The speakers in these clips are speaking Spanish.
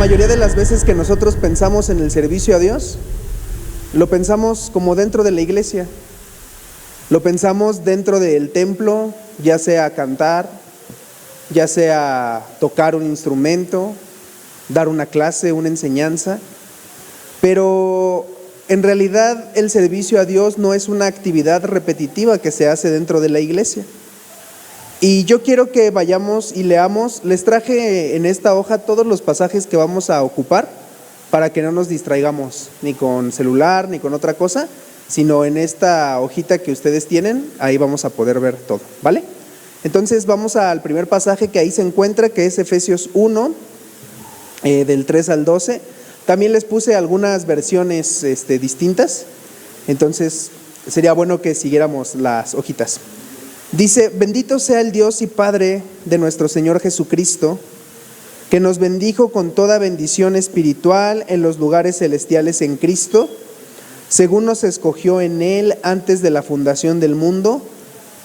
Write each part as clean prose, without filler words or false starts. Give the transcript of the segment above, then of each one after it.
mayoría de las veces que nosotros pensamos en el servicio a Dios, lo pensamos como dentro de la iglesia, lo pensamos dentro del templo, ya sea cantar, ya sea tocar un instrumento, dar una clase, una enseñanza, pero en realidad el servicio a Dios no es una actividad repetitiva que se hace dentro de la iglesia. Y yo quiero que vayamos y leamos, les traje en esta hoja todos los pasajes que vamos a ocupar para que no nos distraigamos ni con celular ni con otra cosa, sino en esta hojita que ustedes tienen, ahí vamos a poder ver todo, ¿vale? Entonces vamos al primer pasaje que ahí se encuentra, que es Efesios 1, del 3 al 12. También les puse algunas versiones distintas, entonces sería bueno que siguiéramos las hojitas. Dice: bendito sea el Dios y Padre de nuestro Señor Jesucristo, que nos bendijo con toda bendición espiritual en los lugares celestiales en Cristo, según nos escogió en Él antes de la fundación del mundo,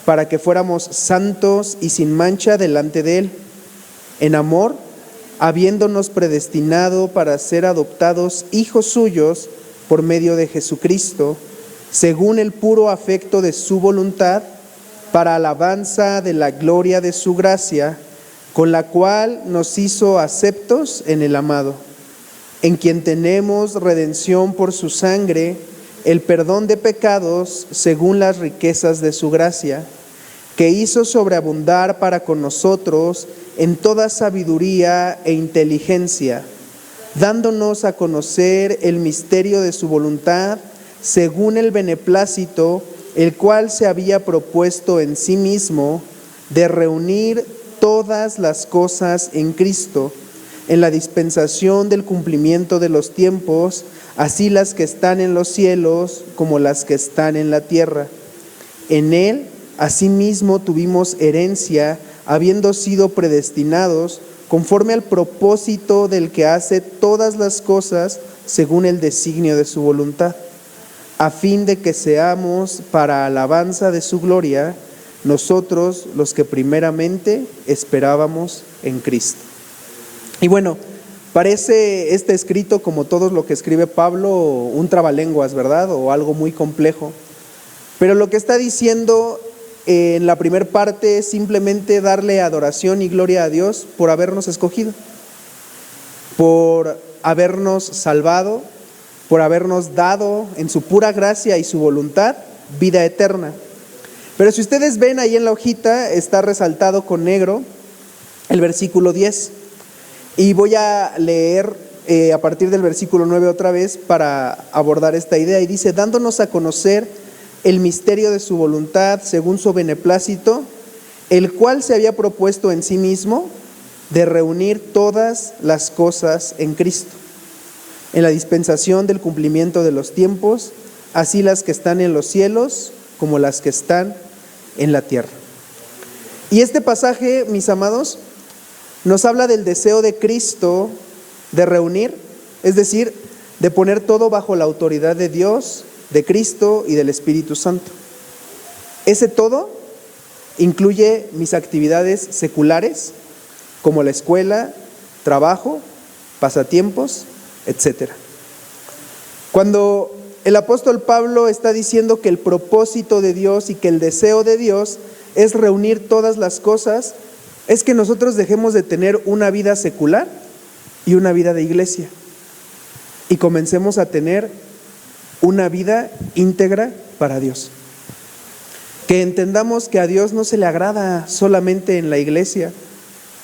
para que fuéramos santos y sin mancha delante de Él, en amor, habiéndonos predestinado para ser adoptados hijos suyos por medio de Jesucristo, según el puro afecto de su voluntad, para alabanza de la gloria de su gracia, con la cual nos hizo aceptos en el amado, en quien tenemos redención por su sangre, el perdón de pecados según las riquezas de su gracia, que hizo sobreabundar para con nosotros en toda sabiduría e inteligencia, dándonos a conocer el misterio de su voluntad, según el beneplácito, el cual se había propuesto en sí mismo de reunir todas las cosas en Cristo, en la dispensación del cumplimiento de los tiempos, así las que están en los cielos como las que están en la tierra. En Él, asimismo, tuvimos herencia, habiendo sido predestinados conforme al propósito del que hace todas las cosas según el designio de su voluntad, a fin de que seamos para alabanza de su gloria, nosotros los que primeramente esperábamos en Cristo. Y bueno, parece este escrito, como todo lo que escribe Pablo, un trabalenguas, ¿verdad? O algo muy complejo. Pero lo que está diciendo en la primera parte es simplemente darle adoración y gloria a Dios por habernos escogido, por habernos salvado, por habernos dado en su pura gracia y su voluntad vida eterna. Pero si ustedes ven ahí en la hojita, está resaltado con negro el versículo 10. Y voy a leer a partir del versículo 9 otra vez para abordar esta idea. Y dice: dándonos a conocer el misterio de su voluntad según su beneplácito, el cual se había propuesto en sí mismo de reunir todas las cosas en Cristo, en la dispensación del cumplimiento de los tiempos, así las que están en los cielos como las que están en la tierra. Y este pasaje, mis amados, nos habla del deseo de Cristo de reunir, es decir, de poner todo bajo la autoridad de Dios, de Cristo y del Espíritu Santo. Ese todo incluye mis actividades seculares, como la escuela, trabajo, pasatiempos, etc. Cuando el apóstol Pablo está diciendo que el propósito de Dios y que el deseo de Dios es reunir todas las cosas, es que nosotros dejemos de tener una vida secular y una vida de iglesia y comencemos a tener una vida íntegra para Dios. Que entendamos que a Dios no se le agrada solamente en la iglesia,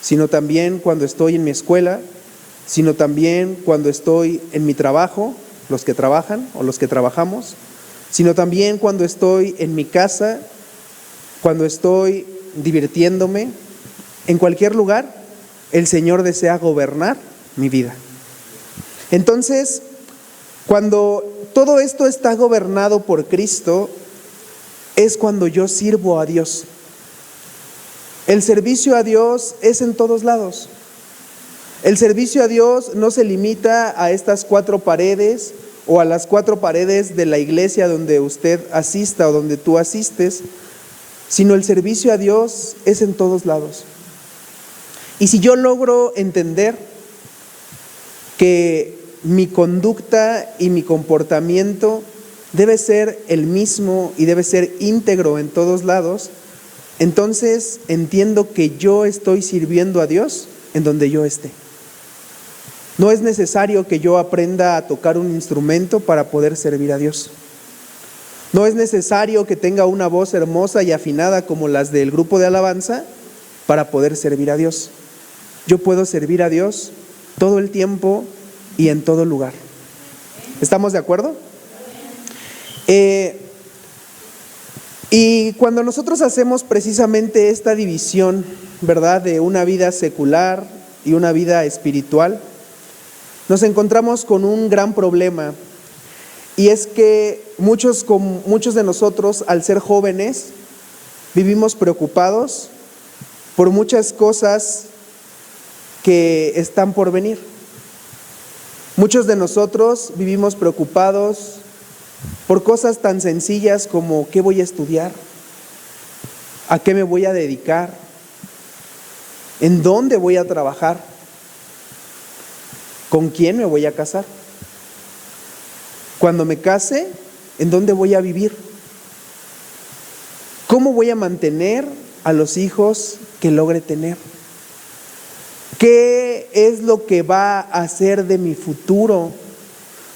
sino también cuando estoy en mi escuela, sino también cuando estoy en mi trabajo, los que trabajan o los que trabajamos, sino también cuando estoy en mi casa, cuando estoy divirtiéndome. En cualquier lugar, el Señor desea gobernar mi vida. Entonces, cuando todo esto está gobernado por Cristo, es cuando yo sirvo a Dios. El servicio a Dios es en todos lados. El servicio a Dios no se limita a estas 4 paredes o a las 4 paredes de la iglesia donde usted asista o donde tú asistes, sino el servicio a Dios es en todos lados. Y si yo logro entender que mi conducta y mi comportamiento debe ser el mismo y debe ser íntegro en todos lados, entonces entiendo que yo estoy sirviendo a Dios en donde yo esté. No es necesario que yo aprenda a tocar un instrumento para poder servir a Dios. No es necesario que tenga una voz hermosa y afinada como las del grupo de alabanza para poder servir a Dios. Yo puedo servir a Dios todo el tiempo y en todo lugar. ¿Estamos de acuerdo? Y cuando nosotros hacemos precisamente esta división, ¿verdad?, de una vida secular y una vida espiritual, nos encontramos con un gran problema. Y es que muchos de nosotros, al ser jóvenes, vivimos preocupados por muchas cosas que están por venir. Muchos de nosotros vivimos preocupados por cosas tan sencillas como ¿qué voy a estudiar? ¿A qué me voy a dedicar? ¿En dónde voy a trabajar? ¿Con quién me voy a casar? Cuando me case, ¿en dónde voy a vivir? ¿Cómo voy a mantener a los hijos que logre tener? ¿Qué es lo que va a hacer de mi futuro?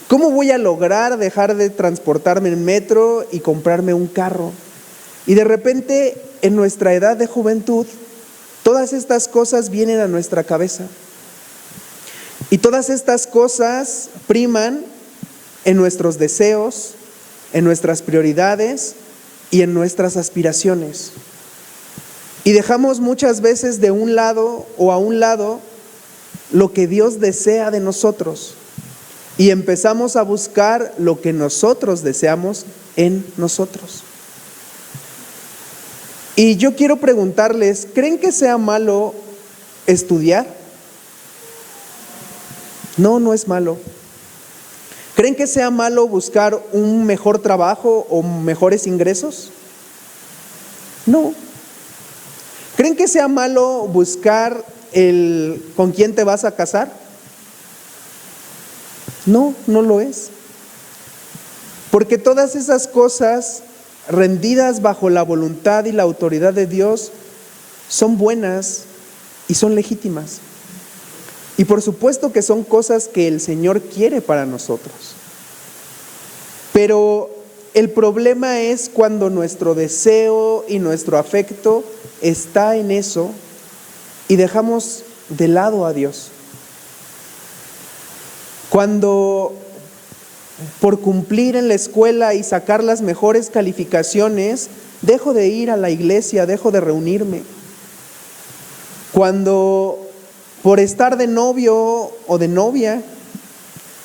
¿Cómo voy a lograr dejar de transportarme en metro y comprarme un carro? Y de repente, en nuestra edad de juventud, todas estas cosas vienen a nuestra cabeza. Y todas estas cosas priman en nuestros deseos, en nuestras prioridades y en nuestras aspiraciones. Y dejamos muchas veces de un lado o a un lado lo que Dios desea de nosotros y empezamos a buscar lo que nosotros deseamos en nosotros. Y yo quiero preguntarles, ¿creen que sea malo estudiar? No, no es malo. ¿Creen que sea malo buscar un mejor trabajo o mejores ingresos? No. ¿Creen que sea malo buscar con quién te vas a casar? No, no lo es. Porque todas esas cosas rendidas bajo la voluntad y la autoridad de Dios son buenas y son legítimas. Y por supuesto que son cosas que el Señor quiere para nosotros. Pero el problema es cuando nuestro deseo y nuestro afecto está en eso y dejamos de lado a Dios. Cuando por cumplir en la escuela y sacar las mejores calificaciones, dejo de ir a la iglesia, dejo de reunirme. Cuando por estar de novio o de novia,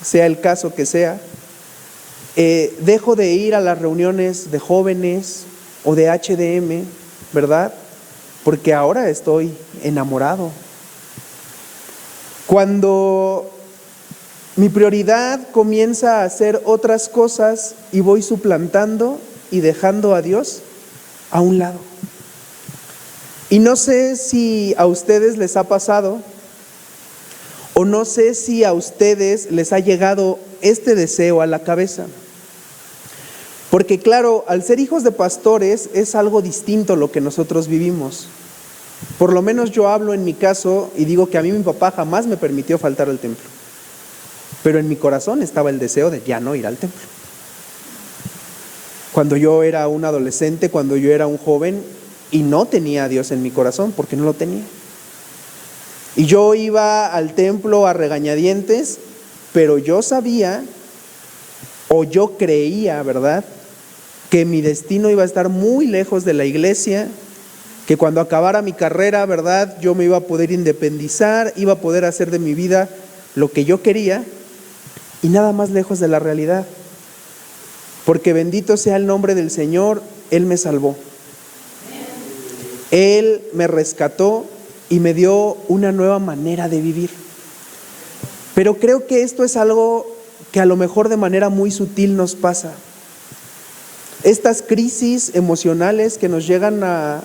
sea el caso que sea, dejo de ir a las reuniones de jóvenes o de HDM, ¿verdad? Porque ahora estoy enamorado. Cuando mi prioridad comienza a hacer otras cosas y voy suplantando y dejando a Dios a un lado. Y no sé si a ustedes les ha pasado, o no sé si a ustedes les ha llegado este deseo a la cabeza. Porque claro, al ser hijos de pastores es algo distinto lo que nosotros vivimos. Por lo menos yo hablo en mi caso y digo que a mí mi papá jamás me permitió faltar al templo. Pero en mi corazón estaba el deseo de ya no ir al templo. Cuando yo era un adolescente, cuando yo era un joven y no tenía a Dios en mi corazón, porque no lo tenía. Y yo iba al templo a regañadientes, pero yo sabía, o yo creía, ¿verdad?, que mi destino iba a estar muy lejos de la iglesia, que cuando acabara mi carrera, ¿verdad?, yo me iba a poder independizar, iba a poder hacer de mi vida lo que yo quería, y nada más lejos de la realidad. Porque bendito sea el nombre del Señor, Él me salvó. Él me rescató y me dio una nueva manera de vivir. Pero creo que esto es algo que a lo mejor de manera muy sutil nos pasa. Estas crisis emocionales que nos llegan a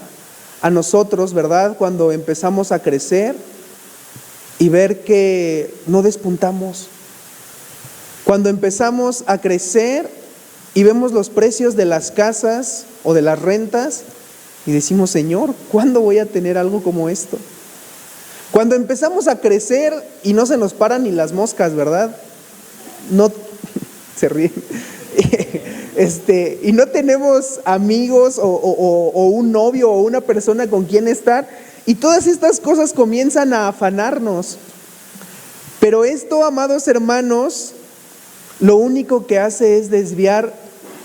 nosotros, ¿verdad?, cuando empezamos a crecer, y ver que no despuntamos. Cuando empezamos a crecer y vemos los precios de las casas o de las rentas y decimos, Señor, ¿cuándo voy a tener algo como esto? Cuando empezamos a crecer y no se nos paran ni las moscas, ¿verdad? No, se ríen. Y no tenemos amigos o un novio o una persona con quien estar, y todas estas cosas comienzan a afanarnos. Pero esto, amados hermanos, lo único que hace es desviar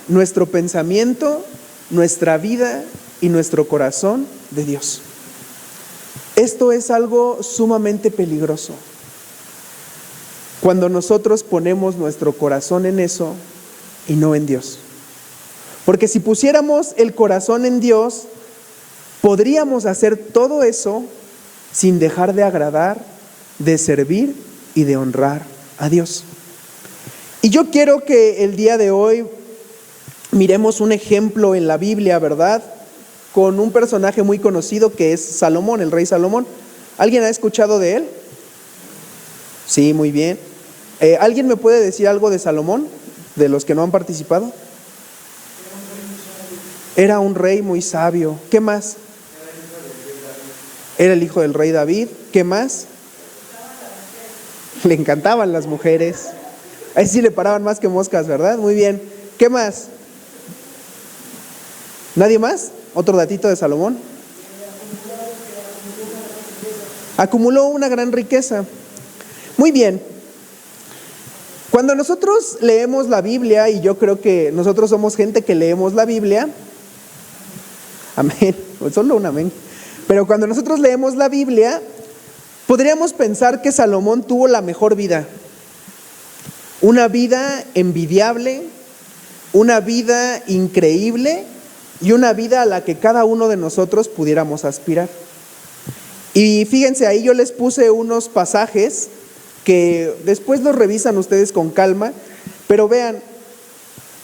nuestro pensamiento, nuestra vida y nuestro corazón de Dios. Esto es algo sumamente peligroso. Cuando nosotros ponemos nuestro corazón en eso y no en Dios. Porque si pusiéramos el corazón en Dios, podríamos hacer todo eso sin dejar de agradar, de servir y de honrar a Dios. Y yo quiero que el día de hoy miremos un ejemplo en la Biblia, ¿verdad? Con un personaje muy conocido que es Salomón, el rey Salomón. ¿Alguien ha escuchado de él? Sí, muy bien. ¿Alguien me puede decir algo de Salomón, de los que no han participado? Era un rey muy sabio. ¿Qué más? Era el hijo del rey David. ¿Qué más? Le encantaban las mujeres. Ahí sí le paraban más que moscas, ¿verdad? Muy bien. ¿Qué más? ¿Nadie más? ¿Otro datito de Salomón? Acumuló una gran riqueza. Muy bien. Cuando nosotros leemos la Biblia, y yo creo que nosotros somos gente que leemos la Biblia, amén, solo un amén, pero cuando nosotros leemos la Biblia, podríamos pensar que Salomón tuvo la mejor vida, una vida envidiable, una vida increíble y una vida a la que cada uno de nosotros pudiéramos aspirar. Y fíjense, ahí yo les puse unos pasajes que después los revisan ustedes con calma, pero vean,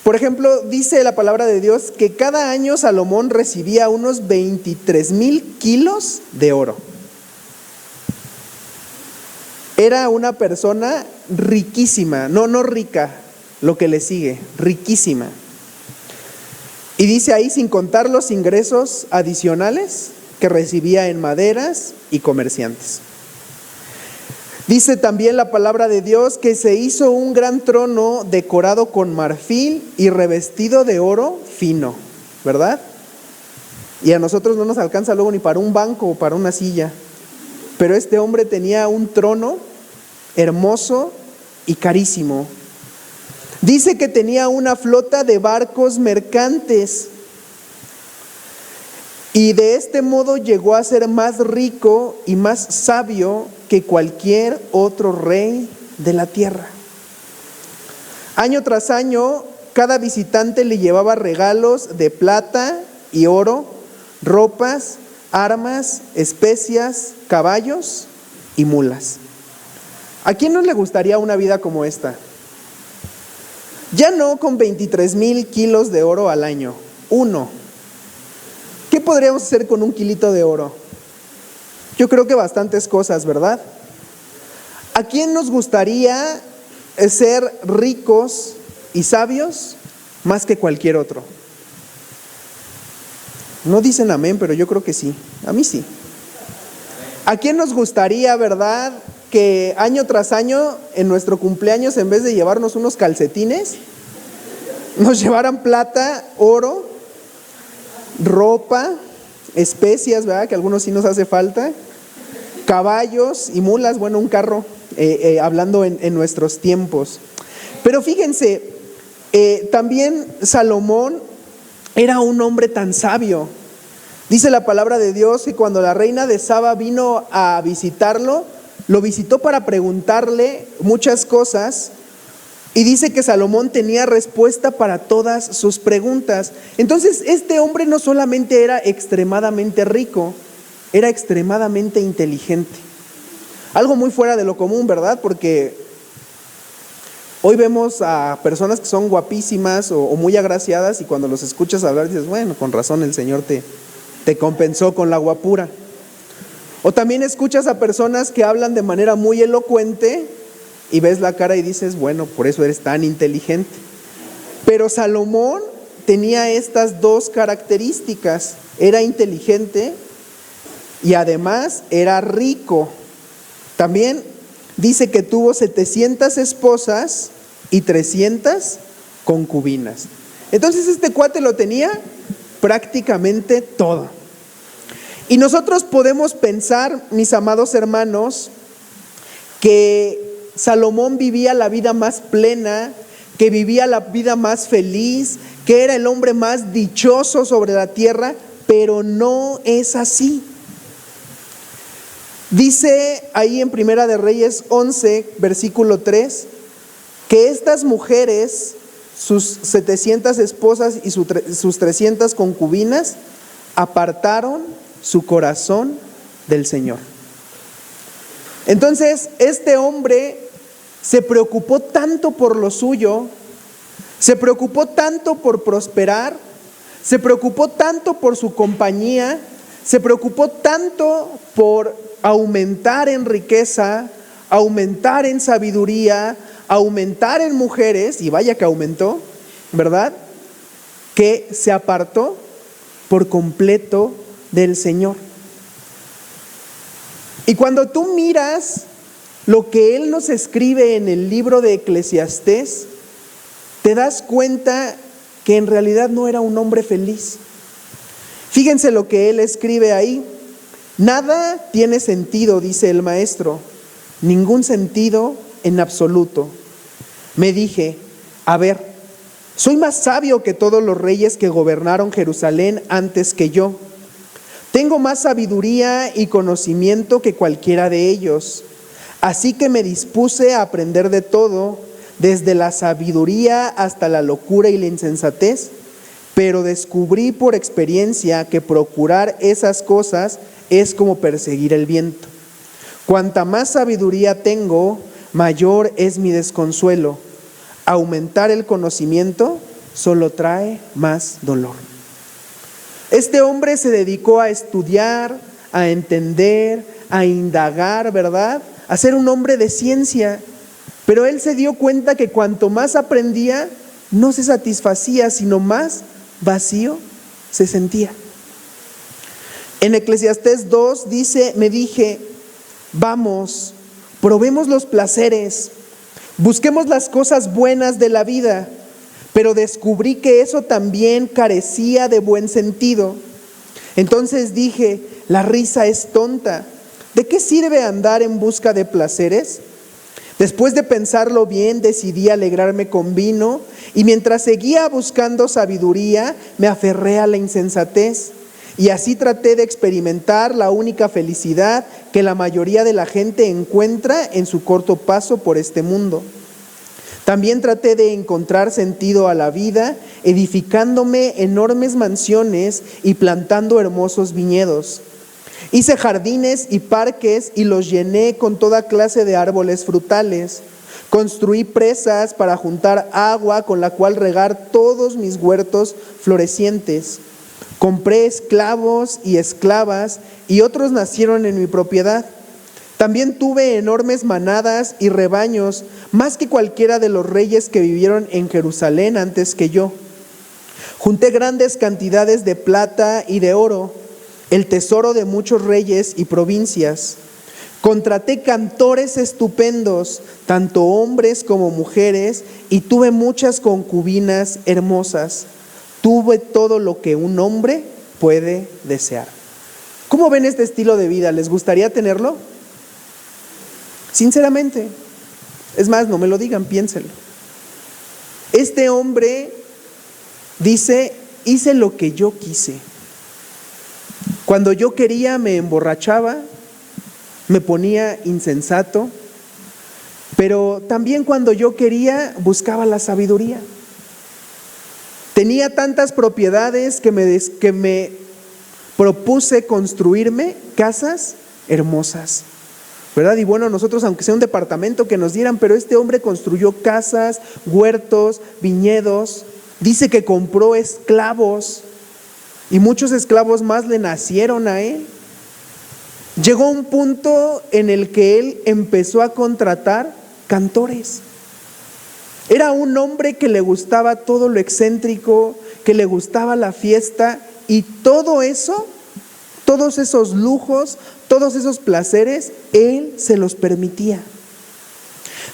por ejemplo, dice la palabra de Dios que cada año Salomón recibía unos 23,000 kilos de oro. Era una persona riquísima, no rica, lo que le sigue, riquísima. Y dice ahí, sin contar los ingresos adicionales que recibía en maderas y comerciantes. Dice también la palabra de Dios que se hizo un gran trono decorado con marfil y revestido de oro fino, ¿verdad? Y a nosotros no nos alcanza luego ni para un banco o para una silla. Pero este hombre tenía un trono hermoso y carísimo. Dice que tenía una flota de barcos mercantes. Y de este modo llegó a ser más rico y más sabio que cualquier otro rey de la tierra. Año tras año, cada visitante le llevaba regalos de plata y oro, ropas, armas, especias, caballos y mulas. ¿A quién no le gustaría una vida como esta? Ya no con 23,000 kilos de oro al año, uno. ¿Qué podríamos hacer con un kilito de oro? Yo creo que bastantes cosas, ¿verdad? ¿A quién nos gustaría ser ricos y sabios más que cualquier otro? No dicen amén, pero yo creo que sí. A mí sí. ¿A quién nos gustaría, verdad, que año tras año en nuestro cumpleaños, en vez de llevarnos unos calcetines, nos llevaran plata, oro, ropa, especias, ¿verdad? Que a algunos sí nos hace falta, caballos y mulas, bueno, un carro, hablando en nuestros tiempos. Pero fíjense, también Salomón era un hombre tan sabio. Dice la palabra de Dios que cuando la reina de Saba vino a visitarlo, lo visitó para preguntarle muchas cosas. Y dice que Salomón tenía respuesta para todas sus preguntas. Entonces, este hombre no solamente era extremadamente rico, era extremadamente inteligente. Algo muy fuera de lo común, ¿verdad? Porque hoy vemos a personas que son guapísimas o muy agraciadas y cuando los escuchas hablar dices, bueno, con razón el Señor te compensó con la guapura. O también escuchas a personas que hablan de manera muy elocuente y ves la cara y dices, bueno, por eso eres tan inteligente. Pero Salomón tenía estas dos características: era inteligente y además era rico. También dice que tuvo 700 esposas y 300 concubinas. Entonces este cuate lo tenía prácticamente todo. Y nosotros podemos pensar, mis amados hermanos, que Salomón vivía la vida más plena, que vivía la vida más feliz, que era el hombre más dichoso sobre la tierra, pero no es así. Dice ahí en Primera de Reyes 11, versículo 3, que estas mujeres, sus 700 esposas y sus 300 concubinas, apartaron su corazón del Señor. Entonces, este hombre se preocupó tanto por lo suyo, se preocupó tanto por prosperar, se preocupó tanto por su compañía, se preocupó tanto por aumentar en riqueza, aumentar en sabiduría, aumentar en mujeres, y vaya que aumentó, ¿verdad?, que se apartó por completo del Señor. Y cuando tú miras lo que Él nos escribe en el libro de Eclesiastés, te das cuenta que en realidad no era un hombre feliz. Fíjense lo que Él escribe ahí. Nada tiene sentido, dice el maestro, ningún sentido en absoluto. Me dije, a ver, soy más sabio que todos los reyes que gobernaron Jerusalén antes que yo. Tengo más sabiduría y conocimiento que cualquiera de ellos. Así que me dispuse a aprender de todo, desde la sabiduría hasta la locura y la insensatez, pero descubrí por experiencia que procurar esas cosas es como perseguir el viento. Cuanta más sabiduría tengo, mayor es mi desconsuelo. Aumentar el conocimiento solo trae más dolor. Este hombre se dedicó a estudiar, a entender, a indagar, ¿verdad?, a ser un hombre de ciencia. Pero él se dio cuenta que cuanto más aprendía, no se satisfacía, sino más vacío se sentía. En Eclesiastés 2 dice, me dije, vamos, probemos los placeres, busquemos las cosas buenas de la vida, pero descubrí que eso también carecía de buen sentido. Entonces dije, la risa es tonta. ¿De qué sirve andar en busca de placeres? Después de pensarlo bien, decidí alegrarme con vino, y mientras seguía buscando sabiduría, me aferré a la insensatez. Y así traté de experimentar la única felicidad que la mayoría de la gente encuentra en su corto paso por este mundo. También traté de encontrar sentido a la vida, edificándome enormes mansiones y plantando hermosos viñedos. Hice jardines y parques y los llené con toda clase de árboles frutales. Construí presas para juntar agua con la cual regar todos mis huertos florecientes. Compré esclavos y esclavas y otros nacieron en mi propiedad. También tuve enormes manadas y rebaños, más que cualquiera de los reyes que vivieron en Jerusalén antes que yo. Junté grandes cantidades de plata y de oro, el tesoro de muchos reyes y provincias. Contraté cantores estupendos, tanto hombres como mujeres, y tuve muchas concubinas hermosas. Tuve todo lo que un hombre puede desear. ¿Cómo ven este estilo de vida? ¿Les gustaría tenerlo? Sinceramente. Es más, no me lo digan, piénsenlo. Este hombre dice, hice lo que yo quise. Cuando yo quería me emborrachaba, me ponía insensato, pero también cuando yo quería buscaba la sabiduría. Tenía tantas propiedades que me propuse construirme casas hermosas, ¿verdad? Y bueno, nosotros, aunque sea un departamento que nos dieran, pero este hombre construyó casas, huertos, viñedos. Dice que compró esclavos y muchos esclavos más le nacieron a él. Llegó un punto en el que él empezó a contratar cantores. Era un hombre que le gustaba todo lo excéntrico, que le gustaba la fiesta, y todo eso, todos esos lujos, todos esos placeres, él se los permitía.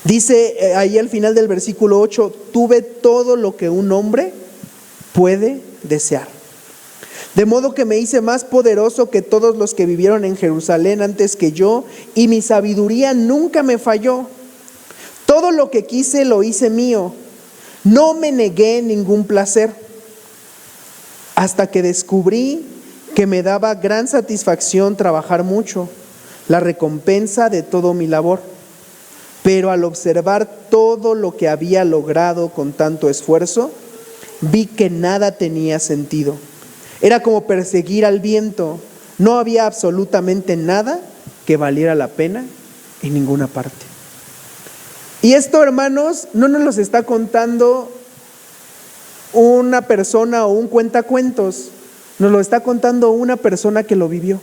Dice ahí al final del versículo 8, tuve todo lo que un hombre puede desear. De modo que me hice más poderoso que todos los que vivieron en Jerusalén antes que yo, y mi sabiduría nunca me falló. Todo lo que quise lo hice mío. No me negué ningún placer, hasta que descubrí que me daba gran satisfacción trabajar mucho, la recompensa de todo mi labor. Pero al observar todo lo que había logrado con tanto esfuerzo, vi que nada tenía sentido. Era como perseguir al viento. No había absolutamente nada que valiera la pena en ninguna parte. Y esto, hermanos, no nos lo está contando una persona o un cuentacuentos. Nos lo está contando una persona que lo vivió.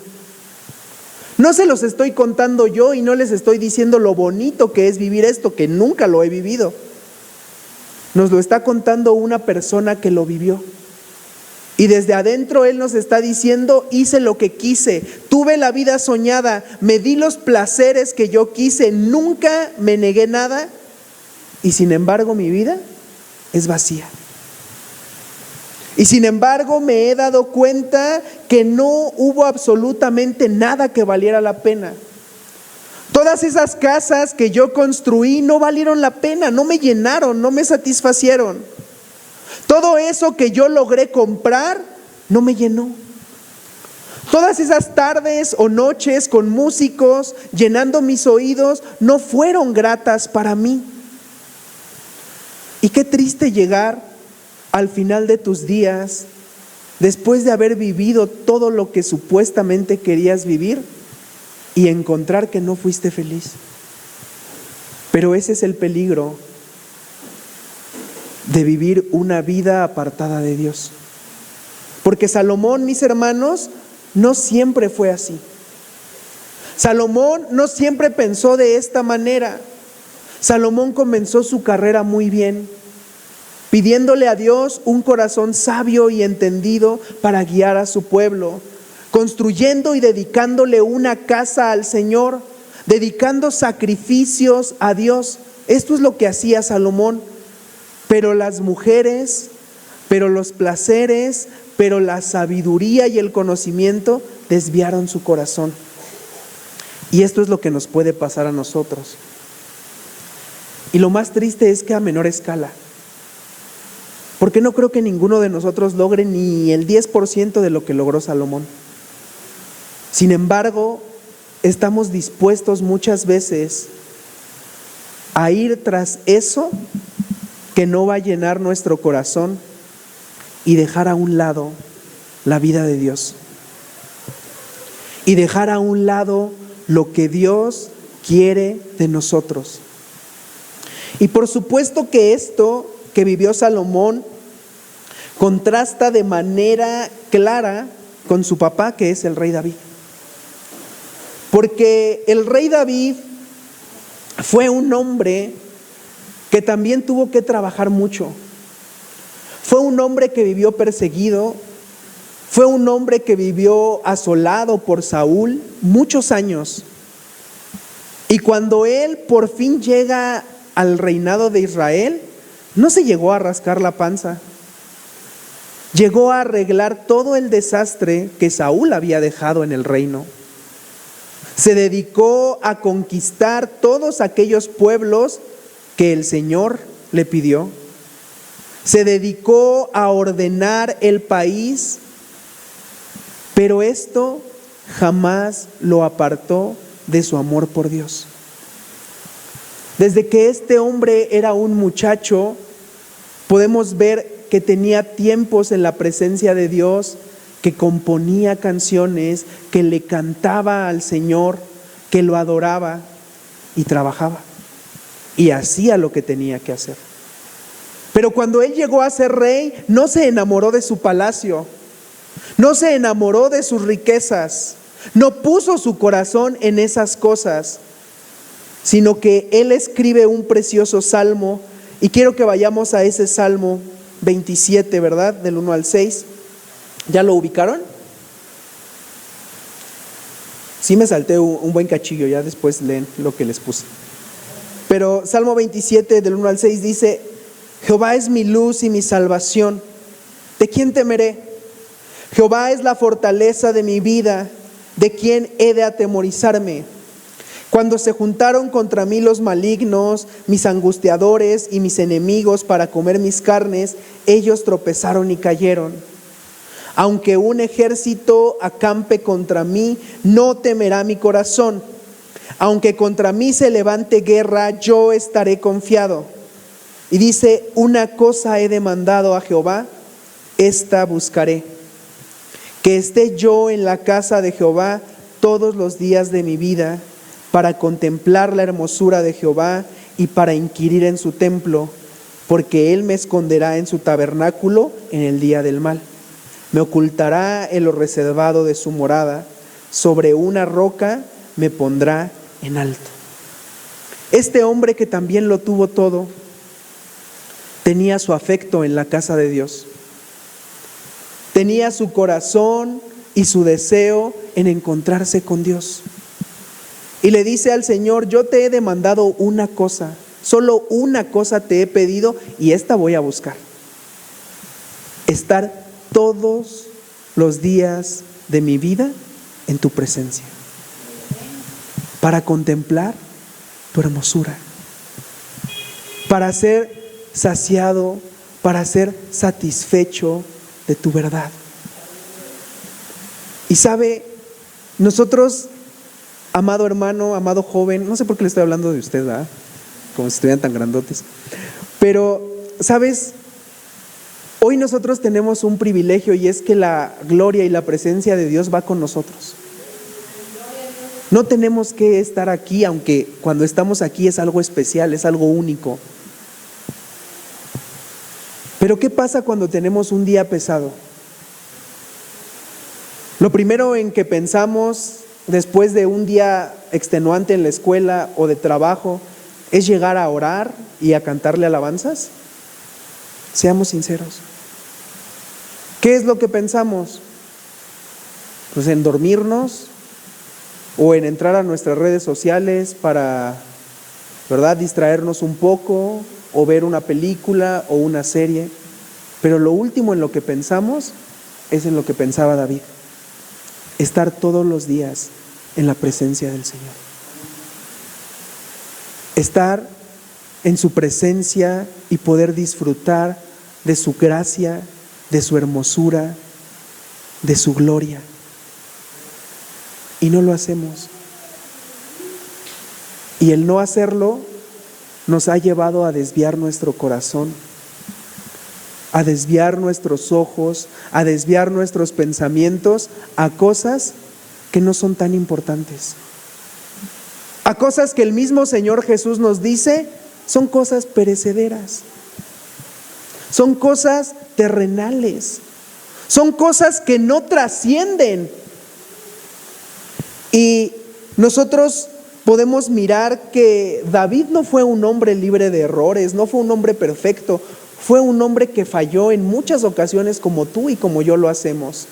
No se los estoy contando yo y no les estoy diciendo lo bonito que es vivir esto, que nunca lo he vivido. Nos lo está contando una persona que lo vivió. Y desde adentro él nos está diciendo, hice lo que quise, tuve la vida soñada, me di los placeres que yo quise, nunca me negué nada, y sin embargo mi vida es vacía. Y sin embargo me he dado cuenta que no hubo absolutamente nada que valiera la pena. Todas esas casas que yo construí no valieron la pena, no me llenaron, no me satisfacieron. Todo eso que yo logré comprar no me llenó. Todas esas tardes o noches con músicos llenando mis oídos no fueron gratas para mí. Y qué triste llegar al final de tus días, después de haber vivido todo lo que supuestamente querías vivir, y encontrar que no fuiste feliz. Pero ese es el peligro de vivir una vida apartada de Dios. Porque Salomón, mis hermanos, no siempre fue así. Salomón no siempre pensó de esta manera. Salomón comenzó su carrera muy bien, pidiéndole a Dios un corazón sabio y entendido para guiar a su pueblo, construyendo y dedicándole una casa al Señor, dedicando sacrificios a Dios. Esto es lo que hacía Salomón. Pero las mujeres, pero los placeres, pero la sabiduría y el conocimiento desviaron su corazón. Y esto es lo que nos puede pasar a nosotros. Y lo más triste es que a menor escala. Porque no creo que ninguno de nosotros logre ni el 10% de lo que logró Salomón. Sin embargo, estamos dispuestos muchas veces a ir tras eso que no va a llenar nuestro corazón y dejar a un lado la vida de Dios. Y dejar a un lado lo que Dios quiere de nosotros. Y por supuesto que esto que vivió Salomón contrasta de manera clara con su papá, que es el rey David. Porque el rey David fue un hombre que también tuvo que trabajar mucho. Fue un hombre que vivió perseguido, fue un hombre que vivió asolado por Saúl muchos años. Y cuando él por fin llega al reinado de Israel, no se llegó a rascar la panza. Llegó a arreglar todo el desastre que Saúl había dejado en el reino. Se dedicó a conquistar todos aquellos pueblos que el Señor le pidió. Se dedicó a ordenar el país, pero esto jamás lo apartó de su amor por Dios. Desde que este hombre era un muchacho, podemos ver que tenía tiempos en la presencia de Dios, que componía canciones, que le cantaba al Señor, que lo adoraba y trabajaba y hacía lo que tenía que hacer. Pero cuando él llegó a ser rey, no se enamoró de su palacio, no se enamoró de sus riquezas, No puso su corazón en esas cosas, sino que él escribe un precioso salmo. Y quiero que vayamos a ese Salmo 27, ¿verdad? Del 1 al 6. ¿Ya lo ubicaron? Sí me salté un buen cachillo, ya después leen lo que les puse. Pero Salmo 27 del 1 al 6 dice: Jehová es mi luz y mi salvación, ¿de quién temeré? Jehová es la fortaleza de mi vida, ¿de quién he de atemorizarme? Cuando se juntaron contra mí los malignos, mis angustiadores y mis enemigos para comer mis carnes, ellos tropezaron y cayeron. Aunque un ejército acampe contra mí, no temerá mi corazón. Aunque contra mí se levante guerra, yo estaré confiado. Y dice: una cosa he demandado a Jehová, esta buscaré, que esté yo en la casa de Jehová todos los días de mi vida, para contemplar la hermosura de Jehová y para inquirir en su templo, porque Él me esconderá en su tabernáculo en el día del mal. Me ocultará en lo reservado de su morada, sobre una roca me pondrá en alto. Este hombre, que también lo tuvo todo, tenía su afecto en la casa de Dios. Tenía su corazón y su deseo en encontrarse con Dios. Y le dice al Señor: yo te he demandado una cosa, solo una cosa te he pedido, y esta voy a buscar: estar todos los días de mi vida en tu presencia, para contemplar tu hermosura, para ser saciado, para ser satisfecho de tu verdad. Y sabe, nosotros, amado hermano, amado joven, no sé por qué le estoy hablando de usted, ¿verdad? Como si estuvieran tan grandotes. Pero, ¿sabes? Hoy nosotros tenemos un privilegio, y es que la gloria y la presencia de Dios va con nosotros. No tenemos que estar aquí, aunque cuando estamos aquí es algo especial, es algo único. Pero ¿qué pasa cuando tenemos un día pesado? Lo primero en que pensamos después de un día extenuante en la escuela o de trabajo es llegar a orar y a cantarle alabanzas. Seamos sinceros. ¿Qué es lo que pensamos? Pues en dormirnos o en entrar a nuestras redes sociales para, ¿verdad?, distraernos un poco, o ver una película o una serie. Pero lo último en lo que pensamos es en lo que pensaba David: estar todos los días en la presencia del Señor. Estar en su presencia y poder disfrutar de su gracia, de su hermosura, de su gloria. Y no lo hacemos. Y el no hacerlo nos ha llevado a desviar nuestro corazón, a desviar nuestros ojos, a desviar nuestros pensamientos a cosas que no son tan importantes, a cosas que el mismo Señor Jesús nos dice son cosas perecederas, son cosas terrenales, son cosas que no trascienden. Y nosotros podemos mirar que David no fue un hombre libre de errores, no fue un hombre perfecto, fue un hombre que falló en muchas ocasiones, como tú y como yo lo hacemos.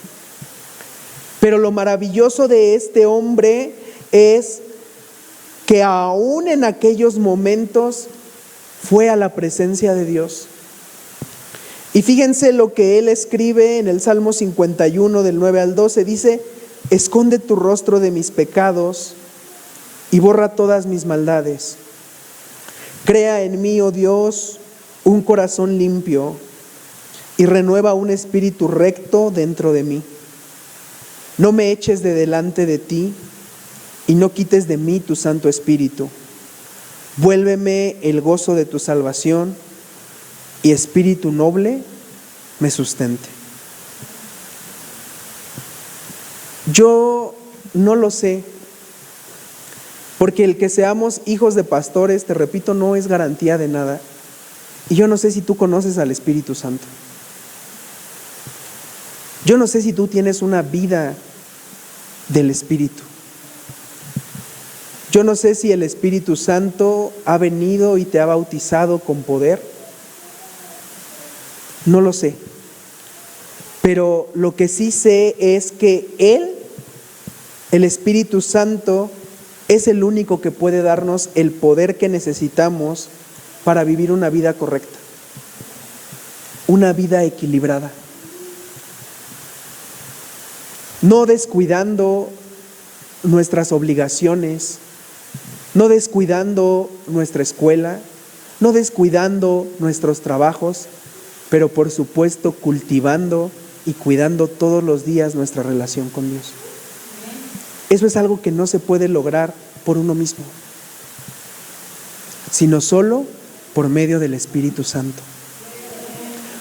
Pero lo maravilloso de este hombre es que aún en aquellos momentos fue a la presencia de Dios. Y fíjense lo que él escribe en el Salmo 51 del 9 al 12, dice: esconde tu rostro de mis pecados y borra todas mis maldades. Crea en mí, oh Dios, un corazón limpio, y renueva un espíritu recto dentro de mí. No me eches de delante de ti, y no quites de mí tu Santo Espíritu. Vuélveme el gozo de tu salvación, y espíritu noble me sustente. Yo no lo sé, porque el que seamos hijos de pastores, te repito, no es garantía de nada. Y yo no sé si tú conoces al Espíritu Santo. Yo no sé si tú tienes una vida del Espíritu. Yo no sé si el Espíritu Santo ha venido y te ha bautizado con poder. No lo sé. Pero lo que sí sé es que Él, el Espíritu Santo, es el único que puede darnos el poder que necesitamos para vivir una vida correcta, una vida equilibrada. No descuidando nuestras obligaciones, no descuidando nuestra escuela, no descuidando nuestros trabajos, pero por supuesto cultivando y cuidando todos los días nuestra relación con Dios. Eso es algo que no se puede lograr por uno mismo, sino solo por medio del Espíritu Santo.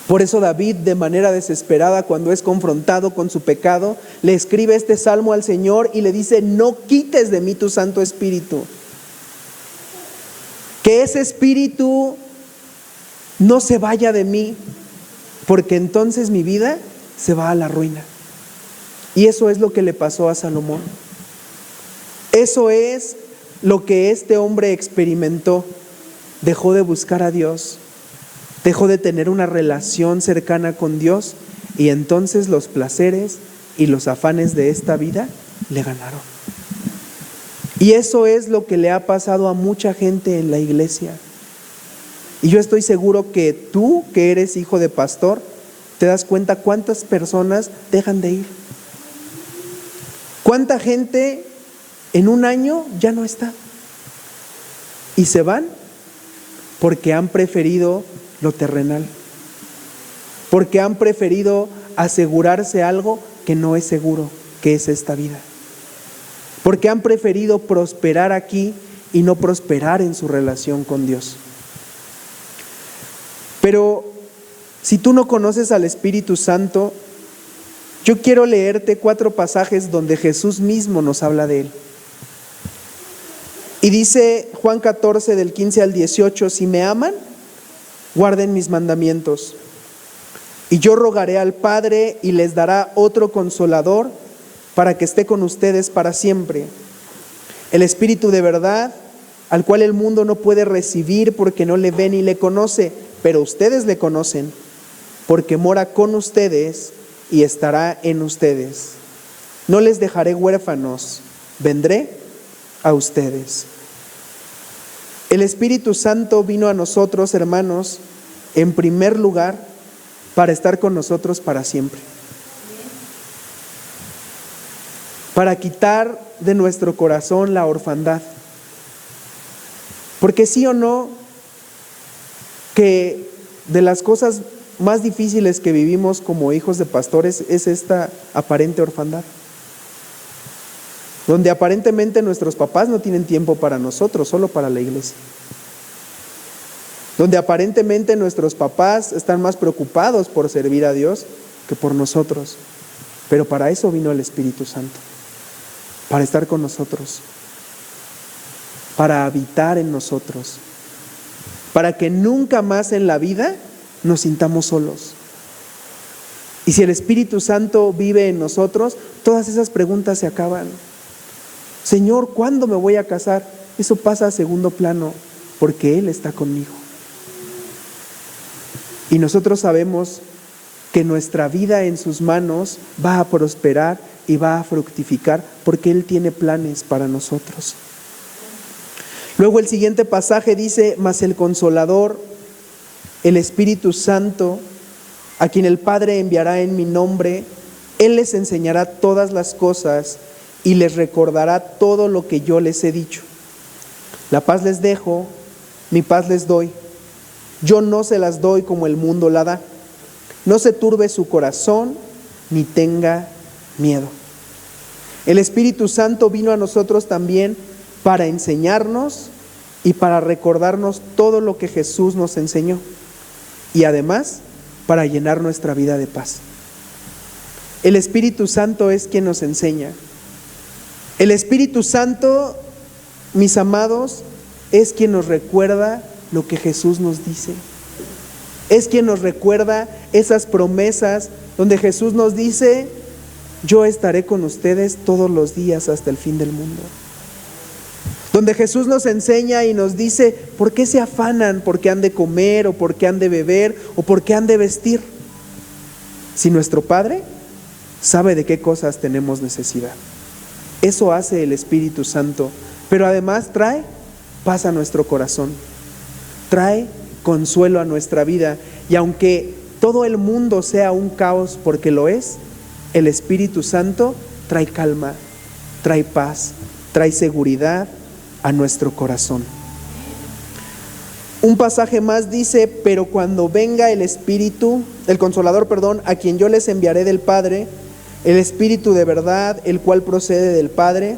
Por eso David, de manera desesperada, cuando es confrontado con su pecado, le escribe este salmo al Señor y le dice: no quites de mí tu Santo Espíritu. Que ese Espíritu no se vaya de mí, porque entonces mi vida se va a la ruina. Y eso es lo que le pasó a Salomón. Eso es lo que este hombre experimentó. Dejó de buscar a Dios, dejó de tener una relación cercana con Dios, y entonces los placeres y los afanes de esta vida le ganaron. Y eso es lo que le ha pasado a mucha gente en la iglesia. Y yo estoy seguro que tú, que eres hijo de pastor, te das cuenta cuántas personas dejan de ir. Cuánta gente en un año ya no está. Y se van porque han preferido lo terrenal. Porque han preferido asegurarse algo que no es seguro, que es esta vida. Porque han preferido prosperar aquí y no prosperar en su relación con Dios. Pero si tú no conoces al Espíritu Santo, yo quiero leerte 4 pasajes donde Jesús mismo nos habla de Él. Y dice Juan 14, del 15 al 18, si me aman, guarden mis mandamientos. Y yo rogaré al Padre y les dará otro consolador para que esté con ustedes para siempre. El Espíritu de verdad, al cual el mundo no puede recibir porque no le ve ni le conoce, pero ustedes le conocen, porque mora con ustedes y estará en ustedes. No les dejaré huérfanos, vendré a ustedes. El Espíritu Santo vino a nosotros, hermanos, en primer lugar, para estar con nosotros para siempre. Para quitar de nuestro corazón la orfandad. Porque sí o no, que de las cosas más difíciles que vivimos como hijos de pastores es esta aparente orfandad. Donde aparentemente nuestros papás no tienen tiempo para nosotros, solo para la iglesia. Donde aparentemente nuestros papás están más preocupados por servir a Dios que por nosotros. Pero para eso vino el Espíritu Santo, para estar con nosotros, para habitar en nosotros, para que nunca más en la vida nos sintamos solos. Y si el Espíritu Santo vive en nosotros, todas esas preguntas se acaban. Señor, ¿cuándo me voy a casar? Eso pasa a segundo plano, porque Él está conmigo. Y nosotros sabemos que nuestra vida en sus manos va a prosperar y va a fructificar, porque Él tiene planes para nosotros. Luego el siguiente pasaje dice: mas el Consolador, el Espíritu Santo, a quien el Padre enviará en mi nombre, Él les enseñará todas las cosas y les recordará todo lo que yo les he dicho. La paz les dejo, mi paz les doy. Yo no se las doy como el mundo la da. No se turbe su corazón, ni tenga miedo. El Espíritu Santo vino a nosotros también para enseñarnos y para recordarnos todo lo que Jesús nos enseñó. Y además, para llenar nuestra vida de paz. El Espíritu Santo es quien nos enseña. El Espíritu Santo, mis amados, es quien nos recuerda lo que Jesús nos dice. Es quien nos recuerda esas promesas donde Jesús nos dice yo estaré con ustedes todos los días hasta el fin del mundo. Donde Jesús nos enseña y nos dice, ¿por qué se afanan? ¿Por qué han de comer? ¿O por qué han de beber? ¿O por qué han de vestir? Si nuestro Padre sabe de qué cosas tenemos necesidad. Eso hace el Espíritu Santo, pero además trae paz a nuestro corazón, trae consuelo a nuestra vida, y aunque todo el mundo sea un caos, porque lo es, el Espíritu Santo trae calma, trae paz, trae seguridad a nuestro corazón. Un pasaje más dice, pero cuando venga el Consolador, a quien yo les enviaré del Padre, el Espíritu de verdad, el cual procede del Padre,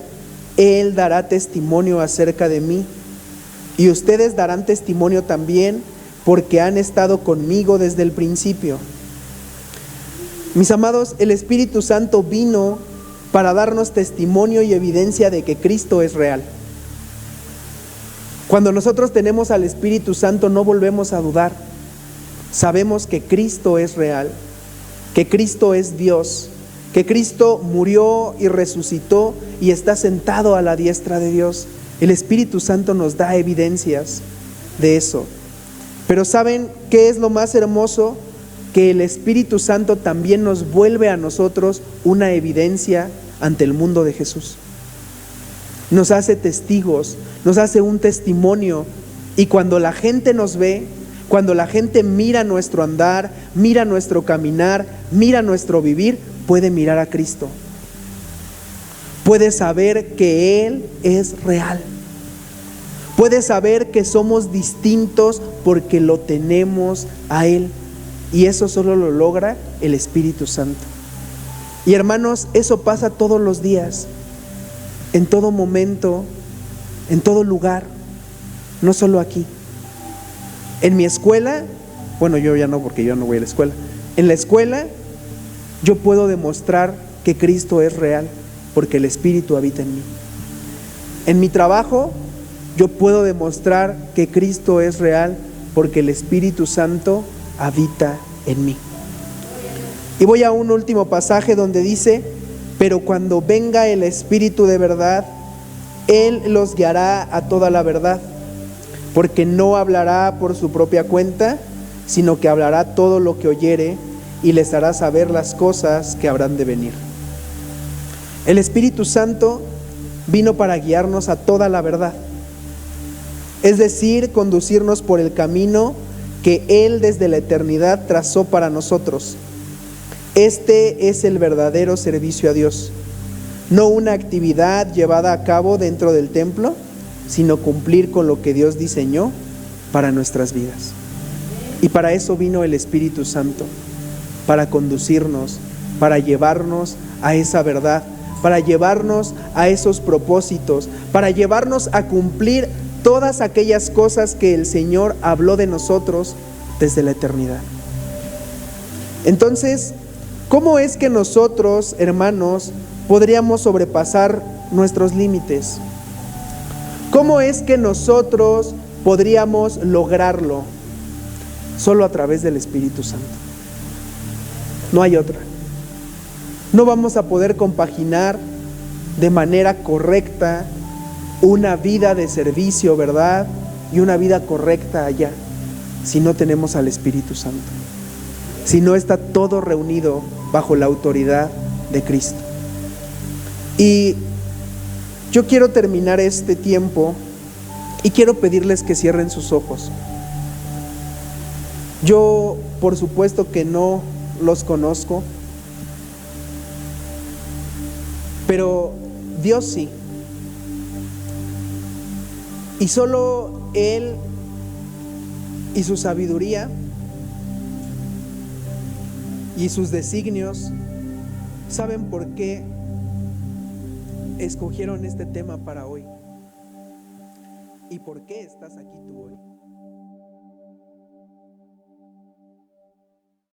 Él dará testimonio acerca de mí. Y ustedes darán testimonio también, porque han estado conmigo desde el principio. Mis amados, el Espíritu Santo vino para darnos testimonio y evidencia de que Cristo es real. Cuando nosotros tenemos al Espíritu Santo, no volvemos a dudar. Sabemos que Cristo es real, que Cristo es Dios, que Cristo murió y resucitó y está sentado a la diestra de Dios. El Espíritu Santo nos da evidencias de eso. Pero ¿saben qué es lo más hermoso? Que el Espíritu Santo también nos vuelve a nosotros una evidencia ante el mundo de Jesús. Nos hace testigos, nos hace un testimonio, y cuando la gente nos ve, cuando la gente mira nuestro andar, mira nuestro caminar, mira nuestro vivir, puede mirar a Cristo. Puede saber que Él es real. Puede saber que somos distintos porque lo tenemos a Él. Y eso solo lo logra el Espíritu Santo. Y hermanos, eso pasa todos los días, en todo momento, en todo lugar, no solo aquí. En mi escuela, bueno, yo ya no, porque yo no voy a la escuela. En la escuela yo puedo demostrar que Cristo es real, porque el Espíritu habita en mí. En mi trabajo yo puedo demostrar que Cristo es real, porque el Espíritu Santo habita en mí. Y voy a un último pasaje donde dice, pero cuando venga el Espíritu de verdad, Él los guiará a toda la verdad, porque no hablará por su propia cuenta, sino que hablará todo lo que oyere y les hará saber las cosas que habrán de venir. El Espíritu Santo vino para guiarnos a toda la verdad, es decir, conducirnos por el camino que Él desde la eternidad trazó para nosotros. Este es el verdadero servicio a Dios, no una actividad llevada a cabo dentro del templo, sino cumplir con lo que Dios diseñó para nuestras vidas. Y para eso vino el Espíritu Santo, para conducirnos, para llevarnos a esa verdad, para llevarnos a esos propósitos, para llevarnos a cumplir todas aquellas cosas que el Señor habló de nosotros desde la eternidad. Entonces, ¿cómo es que nosotros, hermanos, podríamos sobrepasar nuestros límites? ¿Cómo es que nosotros podríamos lograrlo? Solo a través del Espíritu Santo. No hay otra. No vamos a poder compaginar de manera correcta una vida de servicio, ¿verdad? Y una vida correcta allá, si no tenemos al Espíritu Santo, si no está todo reunido bajo la autoridad de Cristo. Y yo quiero terminar este tiempo y quiero pedirles que cierren sus ojos. Yo, por supuesto que no los conozco, pero Dios sí. Y solo Él y su sabiduría y sus designios saben por qué escogieron este tema para hoy y por qué estás aquí tú hoy.